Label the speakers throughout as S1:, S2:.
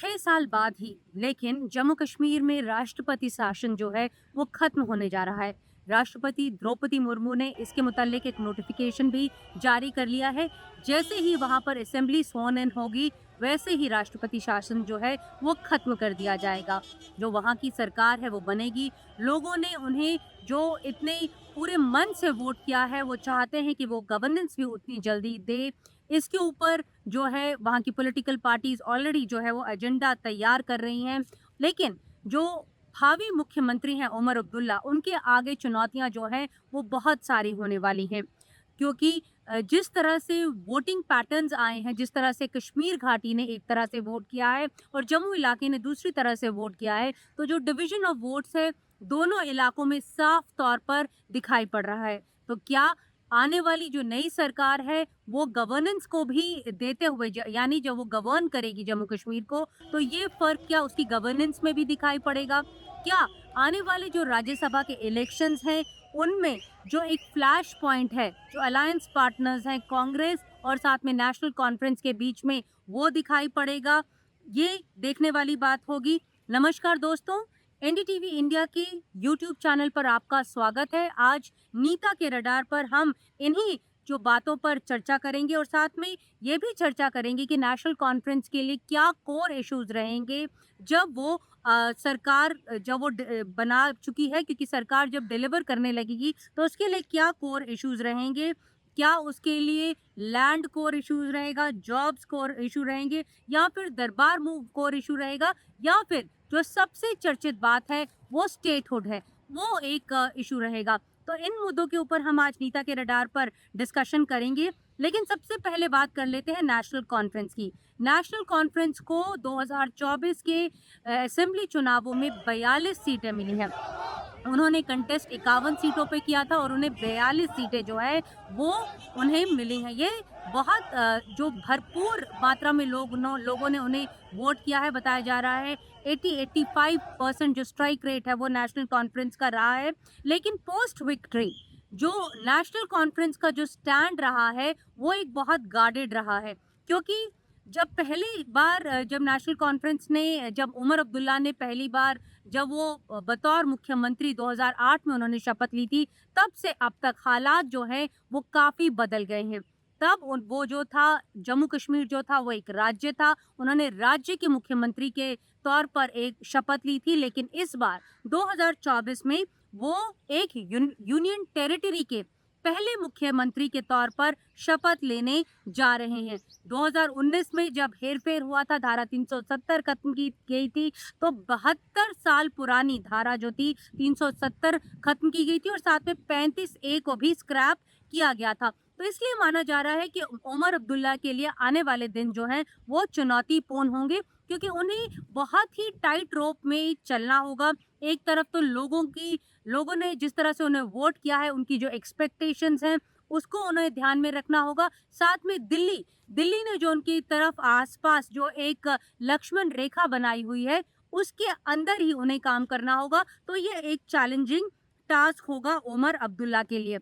S1: 6 साल बाद ही लेकिन जम्मू कश्मीर में राष्ट्रपति शासन जो है वो खत्म होने जा रहा है। राष्ट्रपति द्रौपदी मुर्मू ने इसके मुतालिक एक नोटिफिकेशन भी जारी कर लिया है। जैसे ही वहां पर असेंबली स्worn इन होगी वैसे ही राष्ट्रपति शासन जो है वो खत्म कर दिया जाएगा। जो वहां की सरकार है वो बनेगी। लोगों ने उन्हें जो इतने पूरे मन से वोट किया है वो चाहते हैं कि वो गवर्नेंस भी उतनी जल्दी दे। इसके ऊपर जो है वहाँ की पॉलिटिकल पार्टीज ऑलरेडी जो है वो एजेंडा तैयार कर रही हैं। लेकिन जो भावी मुख्यमंत्री हैं उमर अब्दुल्ला, उनके आगे चुनौतियां जो हैं वो बहुत सारी होने वाली हैं। क्योंकि जिस तरह से वोटिंग पैटर्न्स आए हैं, जिस तरह से कश्मीर घाटी ने एक तरह से वोट किया है और जम्मू इलाके ने दूसरी तरह से वोट किया है, तो जो डिवीजन ऑफ वोट्स है दोनों इलाकों में साफ तौर पर दिखाई पड़ रहा है। तो क्या आने वाली जो नई सरकार है वो गवर्नेंस को भी देते हुए यानी जब वो गवर्न करेगी जम्मू कश्मीर को, तो ये फर्क क्या उसकी गवर्नेंस में भी दिखाई पड़ेगा? क्या आने वाले जो राज्यसभा के इलेक्शंस हैं उनमें जो एक फ्लैश पॉइंट है, जो अलायंस पार्टनर्स हैं कांग्रेस और साथ में नेशनल कॉन्फ्रेंस के बीच में, वो दिखाई पड़ेगा? ये देखने वाली बात होगी। नमस्कार दोस्तों, एनडीटीवी इंडिया के यूट्यूब चैनल पर आपका स्वागत है। आज नीता के रडार पर हम इन्हीं जो बातों पर चर्चा करेंगे और साथ में ये भी चर्चा करेंगे कि नेशनल कॉन्फ्रेंस के लिए क्या कोर इश्यूज रहेंगे जब वो सरकार जब वो बना चुकी है, क्योंकि सरकार जब डिलीवर करने लगेगी तो उसके लिए क्या कोर इश्यूज रहेंगे। क्या उसके लिए लैंड कोर इश्यूज रहेगा, जॉब्स कोर इशू रहेंगे, या फिर दरबार मूव कोर इशू रहेगा, या फिर जो सबसे चर्चित बात है वो स्टेटहुड है, वो एक इशू रहेगा। तो इन मुद्दों के ऊपर हम आज नीता के रडार पर डिस्कशन करेंगे। लेकिन सबसे पहले बात कर लेते हैं नेशनल कॉन्फ्रेंस की। नेशनल कॉन्फ्रेंस को 2024 के असेंबली चुनावों में 42 सीटें मिली हैं। उन्होंने कंटेस्ट 51 सीटों पे किया था और उन्हें 42 सीटें जो है वो उन्हें मिली हैं। ये बहुत जो भरपूर मात्रा में लोगों ने उन्हें वोट किया है। बताया जा रहा है 80-85% जो स्ट्राइक रेट है वो नेशनल कॉन्फ्रेंस का रहा है। लेकिन पोस्ट विक्ट्री जो नेशनल कॉन्फ्रेंस का जो स्टैंड रहा है वो एक बहुत गार्डेड रहा है। क्योंकि जब पहली बार जब नेशनल कॉन्फ्रेंस ने, जब उमर अब्दुल्ला ने पहली बार जब वो बतौर मुख्यमंत्री 2008 में उन्होंने शपथ ली थी, तब से अब तक हालात जो हैं वो काफ़ी बदल गए हैं। तब वो जो था जम्मू कश्मीर जो था वो एक राज्य था, उन्होंने राज्य के मुख्यमंत्री के तौर पर एक शपथ ली थी। लेकिन इस बार 2024 में वो एक यूनियन टेरिटरी के पहले मुख्यमंत्री के तौर पर शपथ लेने जा रहे हैं। 2019 में जब हेरफेर हुआ था, धारा 370 खत्म की गई थी, तो 72 साल पुरानी धारा जो थी 370 खत्म की गई थी और साथ में 35A को भी स्क्रैप किया गया था। तो इसलिए माना जा रहा है कि उमर अब्दुल्ला के लिए आने वाले दिन जो हैं वो चुनौतीपूर्ण होंगे, क्योंकि उन्हें बहुत ही टाइट रोप में चलना होगा। एक तरफ तो लोगों ने जिस तरह से उन्हें वोट किया है, उनकी जो एक्सपेक्टेशंस हैं उसको उन्हें ध्यान में रखना होगा। साथ में दिल्ली ने जो उनकी तरफ आसपास जो एक लक्ष्मण रेखा बनाई हुई है उसके अंदर ही उन्हें काम करना होगा। तो ये एक चैलेंजिंग टास्क होगा उमर अब्दुल्ला के लिए।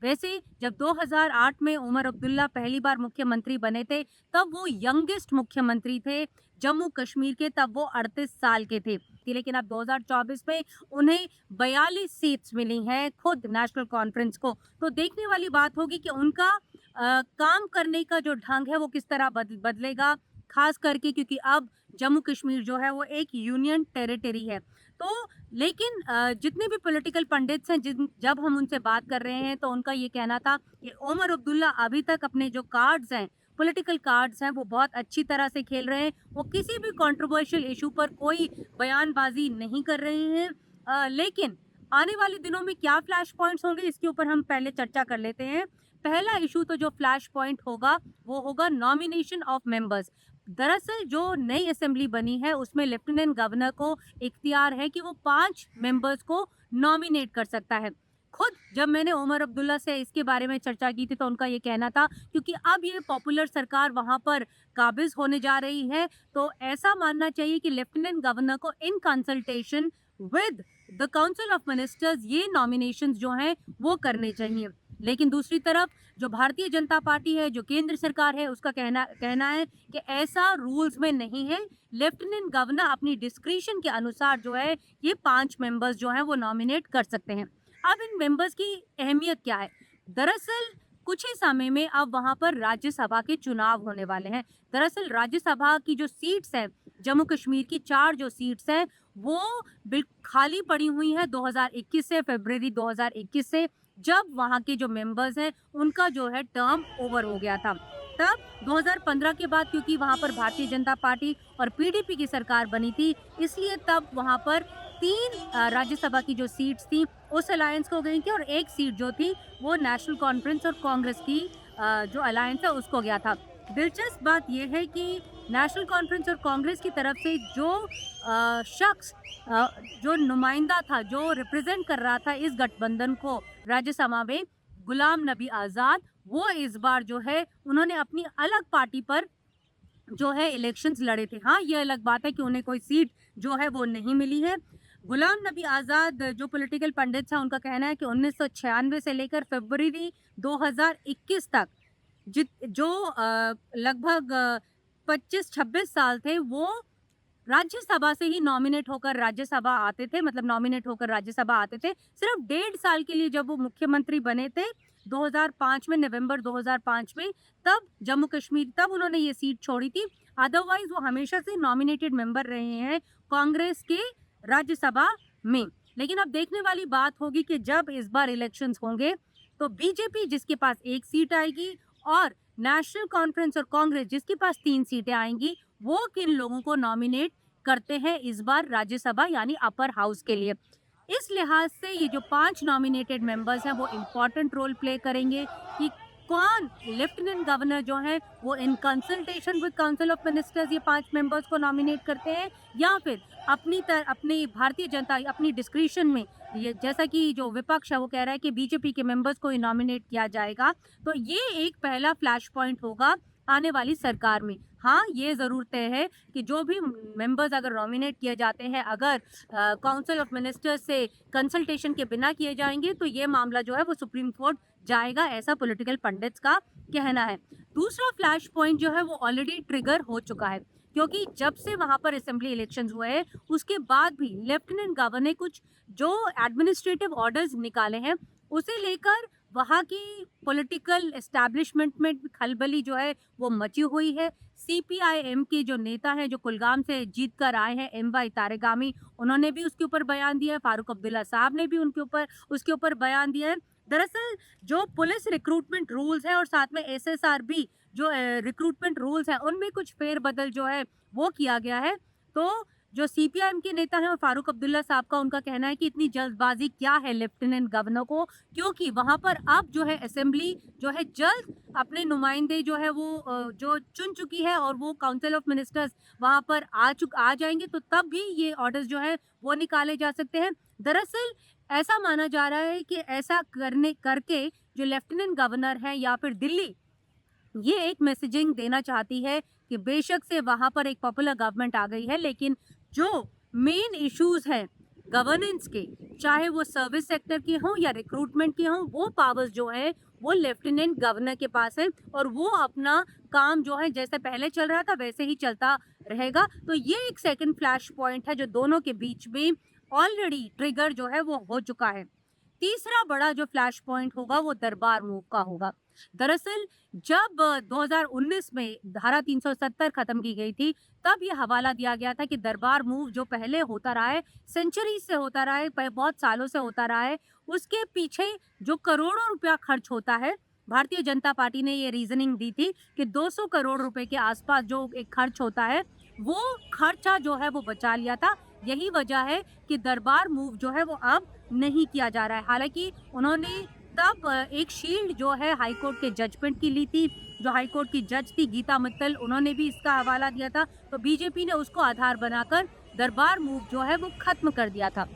S1: वैसे जब 2008 में उमर अब्दुल्ला पहली बार मुख्यमंत्री बने थे, तब वो यंगेस्ट मुख्यमंत्री थे जम्मू कश्मीर के, तब वो 38 साल के थे। लेकिन अब 2024 में उन्हें 42 सीट्स मिली हैं खुद नेशनल कॉन्फ्रेंस को। तो देखने वाली बात होगी कि उनका काम करने का जो ढंग है वो किस तरह बदलेगा, खास करके क्योंकि अब जम्मू कश्मीर जो है वो एक यूनियन टेरिटरी है। तो लेकिन जितने भी पॉलिटिकल पंडित्स हैं, जब हम उनसे बात कर रहे हैं, तो उनका ये कहना था कि उमर अब्दुल्ला अभी तक अपने जो कार्ड्स हैं, पॉलिटिकल कार्ड्स हैं, वो बहुत अच्छी तरह से खेल रहे हैं। वो किसी भी कंट्रोवर्शियल इशू पर कोई बयानबाजी नहीं कर रहे हैं। लेकिन आने वाले दिनों में क्या फ्लैश पॉइंट्स होंगे इसके ऊपर हम पहले चर्चा कर लेते हैं। पहला इशू तो जो फ्लैश पॉइंट होगा वो होगा नॉमिनेशन ऑफ मेंबर्स। दरअसल जो नई असेंबली बनी है उसमें लेफ्टिनेंट गवर्नर को इख्तियार है कि वो 5 मेंबर्स को नॉमिनेट कर सकता है। खुद जब मैंने उमर अब्दुल्ला से इसके बारे में चर्चा की थी तो उनका ये कहना था, क्योंकि अब ये पॉपुलर सरकार वहाँ पर काबिज होने जा रही है, तो ऐसा मानना चाहिए कि लेफ्टिनेंट गवर्नर को in consultation with the council of ministers ये नॉमिनेशंस जो हैं वो करने चाहिए। लेकिन दूसरी तरफ जो भारतीय जनता पार्टी है, जो केंद्र सरकार है, उसका कहना है कि ऐसा रूल्स में नहीं है। लेफ्टिनेंट गवर्नर अपनी डिस्क्रिशन के अनुसार जो है ये 5 मेंबर्स जो हैं वो नॉमिनेट कर सकते हैं। अब इन मेंबर्स की अहमियत क्या है? दरअसल कुछ ही समय में अब वहाँ पर राज्यसभा के चुनाव होने वाले हैं। दरअसल राज्यसभा की जो सीट्स हैं, जम्मू कश्मीर की 4 जो सीट्स हैं, वो खाली पड़ी हुई हैं 2021 से, फरवरी 2021 से, जब वहाँ के जो मेंबर्स हैं उनका जो है टर्म ओवर हो गया था। तब 2015 के बाद क्योंकि वहाँ पर भारतीय जनता पार्टी और पीडीपी की सरकार बनी थी, इसलिए तब वहाँ पर 3 राज्यसभा की जो सीट्स थी उस अलायंस को गई थी और 1 सीट जो थी वो नेशनल कॉन्फ्रेंस और कांग्रेस की जो अलायंस है उसको गया था। दिलचस्प बात यह है कि नेशनल कॉन्फ्रेंस और कांग्रेस की तरफ से जो शख्स जो नुमाइंदा था, जो रिप्रेजेंट कर रहा था इस गठबंधन को राज्यसभा में, गुलाम नबी आज़ाद, वो इस बार जो है उन्होंने अपनी अलग पार्टी पर जो है इलेक्शंस लड़े थे। हाँ, ये अलग बात है कि उन्हें कोई सीट जो है वो नहीं मिली है। गुलाम नबी आज़ाद, जो पॉलिटिकल पंडित्स हैं, उनका कहना है कि 1996 से लेकर फरवरी 2021 तक जो लगभग 25-26 साल थे, वो राज्यसभा से ही नॉमिनेट होकर राज्यसभा आते थे, मतलब नॉमिनेट होकर राज्यसभा आते थे। सिर्फ 1.5 साल के लिए जब वो मुख्यमंत्री बने थे 2005 में, नवंबर 2005 में, तब जम्मू कश्मीर, तब उन्होंने ये सीट छोड़ी थी। अदरवाइज वो हमेशा से नॉमिनेटेड मेंबर रहे हैं कांग्रेस के राज्यसभा में। लेकिन अब देखने वाली बात होगी कि जब इस बार इलेक्शंस होंगे तो बीजेपी, जिसके पास 1 सीट आएगी, और नेशनल कॉन्फ्रेंस और कांग्रेस, जिसके पास 3 सीटें आएंगी, वो किन लोगों को नॉमिनेट करते हैं इस बार राज्यसभा यानी अपर हाउस के लिए। इस लिहाज से ये जो 5 नॉमिनेटेड मेंबर्स हैं वो इम्पॉर्टेंट रोल प्ले करेंगे कि कौन लेफ्टिनेंट गवर्नर जो है वो in consultation with council of ministers ये 5 मेंबर्स को नॉमिनेट करते हैं, या फिर अपनी भारतीय जनता अपनी डिस्क्रिशन में, ये जैसा कि जो विपक्ष है वो कह रहा है कि बीजेपी के मेंबर्स को ही नॉमिनेट किया जाएगा। तो ये एक पहला फ्लैश पॉइंट होगा आने वाली सरकार में। हाँ, ये ज़रूर तय है कि जो भी मेंबर्स अगर नॉमिनेट किए जाते हैं, अगर काउंसिल ऑफ मिनिस्टर्स से कंसल्टेशन के बिना किए जाएंगे, तो ये मामला जो है वो सुप्रीम कोर्ट जाएगा, ऐसा पॉलिटिकल पंडित्स का कहना है। दूसरा फ्लैश पॉइंट जो है वो ऑलरेडी ट्रिगर हो चुका है, क्योंकि जब से वहाँ पर असेंबली इलेक्शंस हुए हैं उसके बाद भी लेफ्टिनेंट गवर्नर ने कुछ जो एडमिनिस्ट्रेटिव ऑर्डर्स निकाले हैं, उसे लेकर वहाँ की पॉलिटिकल एस्टैब्लिशमेंट में खलबली जो है वो मची हुई है। सीपीआईएम के जो नेता हैं, जो कुलगाम से जीत कर आए हैं, एम.वाई. तारिगामी, उन्होंने भी उसके ऊपर बयान दिया है। फारूक अब्दुल्ला साहब ने भी उसके ऊपर बयान दिया है। दरअसल जो पुलिस रिक्रूटमेंट रूल्स हैं और साथ में एसएसआरबी जो रिक्रूटमेंट रूल्स हैं, उनमें कुछ फेरबदल जो है वो किया गया है। तो जो सीपीआईएम के नेता हैं और फारूक अब्दुल्ला साहब का उनका कहना है कि इतनी जल्दबाजी क्या है लेफ्टिनेंट गवर्नर को, क्योंकि वहां पर अब जो है असेंबली जो है जल्द अपने नुमाइंदे जो है वो जो चुन चुकी है और वो काउंसिल ऑफ मिनिस्टर्स वहां पर आ जाएंगे, तो तब भी ये ऑर्डर्स जो है वो निकाले जा सकते हैं। दरअसल ऐसा माना जा रहा है कि ऐसा करके जो लेफ्टिनेंट गवर्नर है या फिर दिल्ली, ये एक मैसेजिंग देना चाहती है कि बेशक से वहाँ पर एक पॉपुलर गवर्नमेंट आ गई है, लेकिन जो मेन इश्यूज हैं गवर्नेंस के, चाहे वो सर्विस सेक्टर के हों या रिक्रूटमेंट के हों, वो पावर्स जो है वो लेफ्टिनेंट गवर्नर के पास है और वो अपना काम जो है जैसे पहले चल रहा था वैसे ही चलता रहेगा। तो ये एक सेकंड फ्लैश पॉइंट है जो दोनों के बीच में ऑलरेडी ट्रिगर जो है वो हो चुका है। तीसरा बड़ा जो फ्लैश पॉइंट होगा वो दरबार मूव का होगा। दरअसल जब 2019 में धारा 370 खत्म की गई थी, तब ये हवाला दिया गया था कि दरबार मूव जो पहले होता रहा है, सेंचुरी से होता रहा है, बहुत सालों से होता रहा है, उसके पीछे जो करोड़ों रुपया खर्च होता है, भारतीय जनता पार्टी ने ये रीजनिंग दी थी कि 200 करोड़ रुपए के आसपास जो एक खर्च होता है, वो खर्चा जो है वो बचा लिया था। यही वजह है कि दरबार मूव जो है वो अब नहीं किया जा रहा है। हालांकि उन्होंने तब एक शील्ड जो है हाईकोर्ट के जजमेंट की ली थी, जो हाईकोर्ट की जज थी गीता मित्तल, उन्होंने भी इसका हवाला दिया था, तो बीजेपी ने उसको आधार बनाकर दरबार मूव जो है वो खत्म कर दिया था।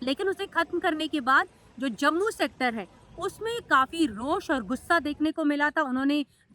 S1: लेकिन उसे खत्म करने के बाद जो जम्मू सेक्टर है उसमें काफ़ी रोष और गुस्सा देखने को मिला था।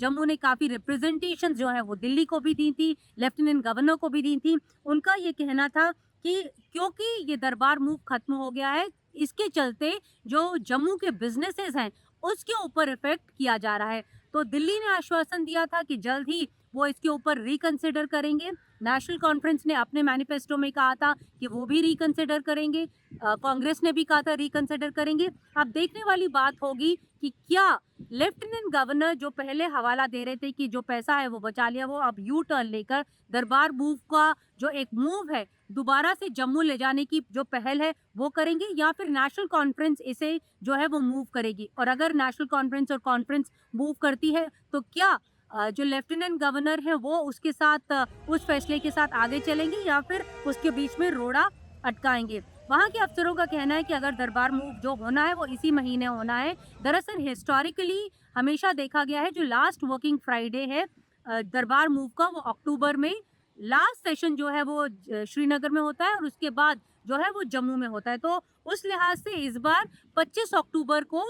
S1: जम्मू ने काफ़ी रिप्रेजेंटेशन जो है वो दिल्ली को भी दी थी, लेफ्टिनेंट गवर्नर को भी दी थी। उनका ये कहना था कि क्योंकि ये दरबार मूव खत्म हो गया है, इसके चलते जो जम्मू के बिजनेसेस हैं उसके ऊपर इफेक्ट किया जा रहा है। तो दिल्ली ने आश्वासन दिया था कि जल्द ही वो इसके ऊपर रिकंसिडर करेंगे। नेशनल कॉन्फ्रेंस ने अपने मैनिफेस्टो में कहा था कि वो भी रिकंसिडर करेंगे। कांग्रेस ने भी कहा था रिकंसिडर करेंगे। अब देखने वाली बात होगी कि क्या लेफ्टिनेंट गवर्नर जो पहले हवाला दे रहे थे कि जो पैसा है वो बचा लिया, वो अब यू टर्न लेकर दरबार मूव का जो एक मूव है दोबारा से जम्मू ले जाने की जो पहल है वो करेंगे, या फिर नेशनल कॉन्फ्रेंस इसे जो है वो मूव करेगी। और अगर नेशनल कॉन्फ्रेंस और कॉन्फ्रेंस मूव करती है तो क्या जो लेफ्टिनेंट गवर्नर है वो उसके साथ उस फैसले के साथ आगे चलेंगे या फिर उसके बीच में रोड़ा अटकाएंगे। वहाँ के अफसरों का कहना है कि अगर दरबार मूव जो होना है वो इसी महीने होना है। दरअसल हिस्टोरिकली हमेशा देखा गया है जो लास्ट वर्किंग फ्राइडे है दरबार मूव का, वो अक्टूबर में लास्ट सेशन जो है वो श्रीनगर में होता है और उसके बाद जो है वो जम्मू में होता है। तो उस लिहाज से इस बार 25 अक्टूबर को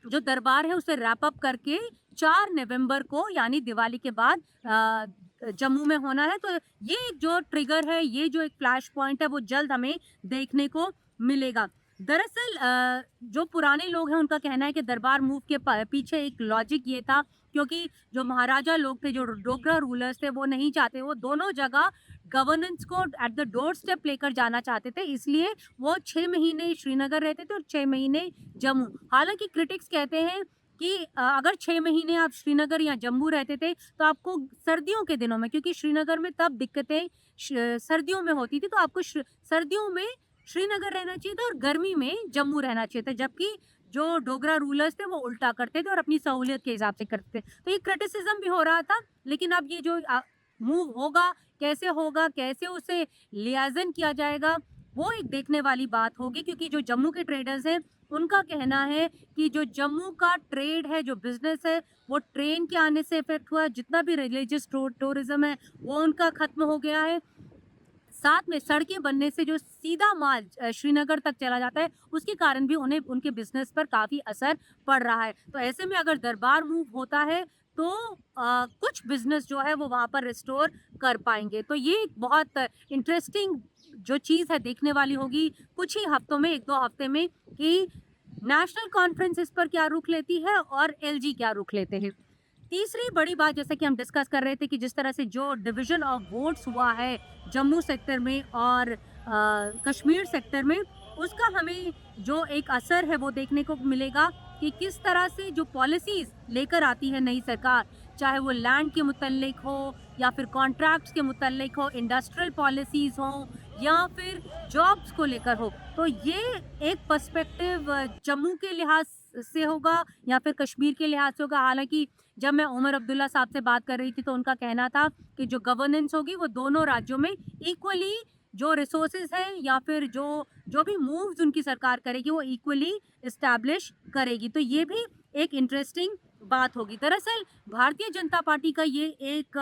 S1: जो दरबार है उसे रैप अप करके 4 नवंबर को यानी दिवाली के बाद जम्मू में होना है। तो ये एक जो ट्रिगर है, ये जो एक फ्लैश पॉइंट है वो जल्द हमें देखने को मिलेगा। दरअसल जो पुराने लोग हैं उनका कहना है कि दरबार मूव के पीछे एक लॉजिक ये था, क्योंकि जो महाराजा लोग थे, जो डोगरा रूलर्स थे, वो नहीं चाहते, वो दोनों जगह गवर्नेंस को एट द डोर स्टेप लेकर जाना चाहते थे, इसलिए वो 6 महीने श्रीनगर रहते थे और 6 महीने जम्मू। हालांकि क्रिटिक्स कहते हैं कि अगर 6 महीने आप श्रीनगर या जम्मू रहते थे तो आपको सर्दियों के दिनों में, क्योंकि श्रीनगर में तब दिक्कतें सर्दियों में होती थी, तो आपको सर्दियों में श्रीनगर रहना चाहिए था और गर्मी में जम्मू रहना चाहिए था, जबकि जो डोगरा रूलर्स थे वो उल्टा करते थे और अपनी सहूलियत के हिसाब से करते थे। तो ये क्रिटिसिज्म भी हो रहा था। लेकिन अब ये जो मूव होगा, कैसे उसे लियाजन किया जाएगा, वो एक देखने वाली बात होगी, क्योंकि जो जम्मू के ट्रेडर्स हैं उनका कहना है कि जो जम्मू का ट्रेड है, जो बिजनेस है, वो ट्रेन के आने से इफेक्ट हुआ। जितना भी रिलीजियस टूरिज्म है वो उनका खत्म हो गया है। साथ में सड़कें बनने से जो सीधा माल श्रीनगर तक चला जाता है, उसके कारण भी उन्हें उनके बिजनेस पर काफ़ी असर पड़ रहा है। तो ऐसे में अगर दरबार मूव होता है तो कुछ बिजनेस जो है वो वहाँ पर रिस्टोर कर पाएंगे। तो ये एक बहुत इंटरेस्टिंग जो चीज़ है देखने वाली होगी कुछ ही हफ्तों में, 1-2 हफ्ते में, कि नेशनल कॉन्फ्रेंस इस पर क्या रुख लेती है और एलजी क्या रुख लेते हैं। तीसरी बड़ी बात, जैसे कि हम डिस्कस कर रहे थे कि जिस तरह से जो डिवीजन ऑफ वोट्स हुआ है जम्मू सेक्टर में और कश्मीर सेक्टर में, उसका हमें जो एक असर है वो देखने को मिलेगा कि किस तरह से जो पॉलिसीज लेकर आती है नई सरकार, चाहे वो लैंड के मुतल्लिक हो या फिर कॉन्ट्रैक्ट्स के मुतल्लिक हो, इंडस्ट्रियल पॉलिसीज हो या फिर जॉब्स को लेकर हो। तो ये एक पर्सपेक्टिव जम्मू के लिहाज से होगा या फिर कश्मीर के लिहाज से होगा। हालांकि जब मैं उमर अब्दुल्ला साहब से बात कर रही थी तो उनका कहना था कि जो गवर्नेंस होगी वो दोनों राज्यों में इक्वली, जो रिसोर्सेज है या फिर जो भी मूव्स उनकी सरकार करेगी वो इक्वली इस्टेब्लिश करेगी। तो ये भी एक इंटरेस्टिंग बात होगी। दरअसल भारतीय जनता पार्टी का ये एक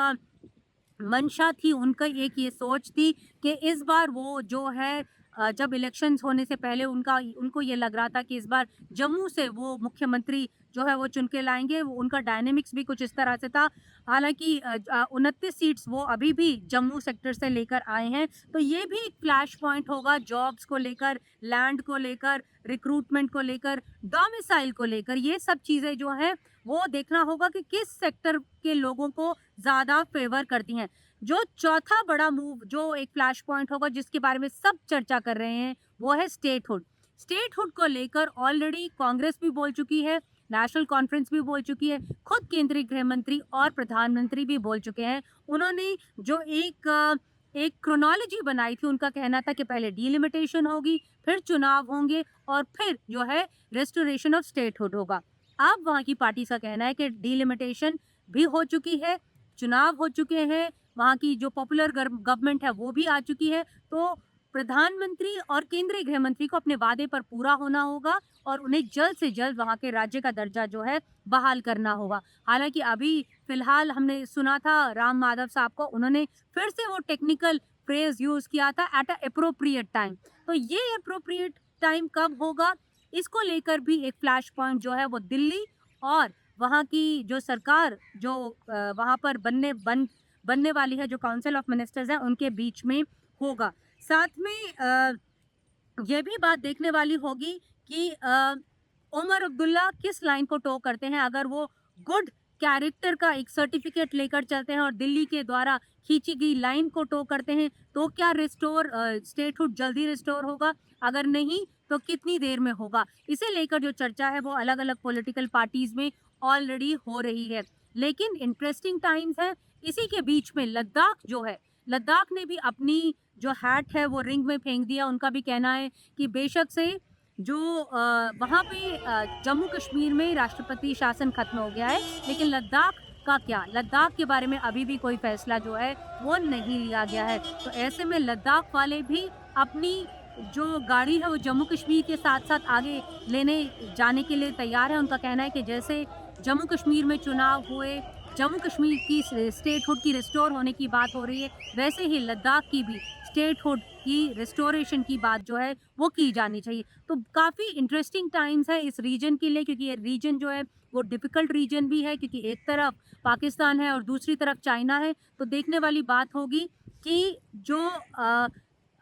S1: मंशा थी, उनका एक ये सोच थी कि इस बार वो जो है जब इलेक्शंस होने से पहले उनको ये लग रहा था कि इस बार जम्मू से वो मुख्यमंत्री जो है वो चुन के लाएंगे। वो उनका डायनेमिक्स भी कुछ इस तरह से था। हालांकि 29 सीट्स वो अभी भी जम्मू सेक्टर से लेकर आए हैं। तो ये भी एक फ्लैश पॉइंट होगा जॉब्स को लेकर, लैंड को लेकर, रिक्रूटमेंट को लेकर, डोमिसाइल को लेकर। ये सब चीज़ें जो हैं वो देखना होगा कि किस सेक्टर के लोगों को ज़्यादा फेवर करती हैं। जो चौथा बड़ा मूव, जो एक फ्लैश पॉइंट होगा जिसके बारे में सब चर्चा कर रहे हैं, वो है स्टेटहुड। स्टेटहुड को लेकर ऑलरेडी कांग्रेस भी बोल चुकी है, नेशनल कॉन्फ्रेंस भी बोल चुकी है, खुद केंद्रीय गृह मंत्री और प्रधानमंत्री भी बोल चुके हैं। उन्होंने जो एक क्रोनोलॉजी बनाई थी, उनका कहना था कि पहले डीलिमिटेशन होगी, फिर चुनाव होंगे और फिर जो है रेस्टोरेशन ऑफ स्टेटहुड होगा। अब वहाँ की पार्टी का कहना है कि डीलिमिटेशन भी हो चुकी है, चुनाव हो चुके हैं, वहाँ की जो पॉपुलर गवर्नमेंट है वो भी आ चुकी है। तो प्रधानमंत्री और केंद्रीय गृह मंत्री को अपने वादे पर पूरा होना होगा और उन्हें जल्द से जल्द वहाँ के राज्य का दर्जा जो है बहाल करना होगा। हालांकि अभी फिलहाल हमने सुना था राम माधव साहब को, उन्होंने फिर से वो टेक्निकल फ्रेज यूज़ किया था, एट अ एप्रोप्रिएट टाइम। तो ये एप्रोप्रिएट टाइम कब होगा, इसको लेकर भी एक फ्लैश पॉइंट जो है वो दिल्ली और वहाँ की जो सरकार जो वहाँ पर बनने वाली है, जो काउंसिल ऑफ मिनिस्टर्स हैं, उनके बीच में होगा। साथ में यह भी बात देखने वाली होगी कि उमर अब्दुल्ला किस लाइन को टो करते हैं? अगर वो गुड कैरेक्टर का एक सर्टिफिकेट लेकर चलते हैं और दिल्ली के द्वारा खींची गई लाइन को टो करते हैं, तो क्या स्टेटहुड जल्दी रिस्टोर होगा? अगर नहीं, तो कितनी देर में होगा? इसे लेकर जो चर्चा है वो अलग-अलग पॉलिटिकल पार्टीज में ऑलरेडी हो रही है। लेकिन इंटरेस्टिंग टाइम्स है, इसी के बीच में लद्दाख जो है, लद्दाख ने भी अपनी जो हैट है वो रिंग में फेंक दिया। उनका भी कहना है कि बेशक से जो वहाँ पे जम्मू कश्मीर में राष्ट्रपति शासन खत्म हो गया है, लेकिन लद्दाख का क्या? लद्दाख के बारे में अभी भी कोई फैसला जो है वो नहीं लिया गया है। तो ऐसे में लद्दाख वाले भी अपनी जो गाड़ी है वो जम्मू कश्मीर के साथ-साथ आगे लेने जाने के लिए तैयार है। उनका कहना है कि जैसे जम्मू कश्मीर में चुनाव हुए, जम्मू कश्मीर की स्टेटहुड की रिस्टोर होने की बात हो रही है, वैसे ही लद्दाख की भी स्टेटहुड की रिस्टोरेशन की बात जो है वो की जानी चाहिए। तो काफ़ी इंटरेस्टिंग टाइम्स है इस रीजन के लिए, क्योंकि ये रीजन जो है वो डिफ़िकल्ट रीजन भी है, क्योंकि एक तरफ पाकिस्तान है और दूसरी तरफ चाइना है। तो देखने वाली बात होगी कि जो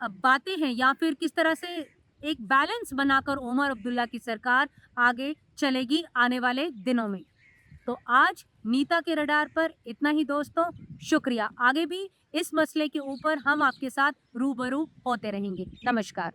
S1: बातें हैं या फिर किस तरह से एक बैलेंस बनाकर उमर अब्दुल्ला की सरकार आगे चलेगी आने वाले दिनों में। तो आज नीता के रडार पर इतना ही दोस्तों, शुक्रिया। आगे भी इस मसले के ऊपर हम आपके साथ रूबरू होते रहेंगे। नमस्कार।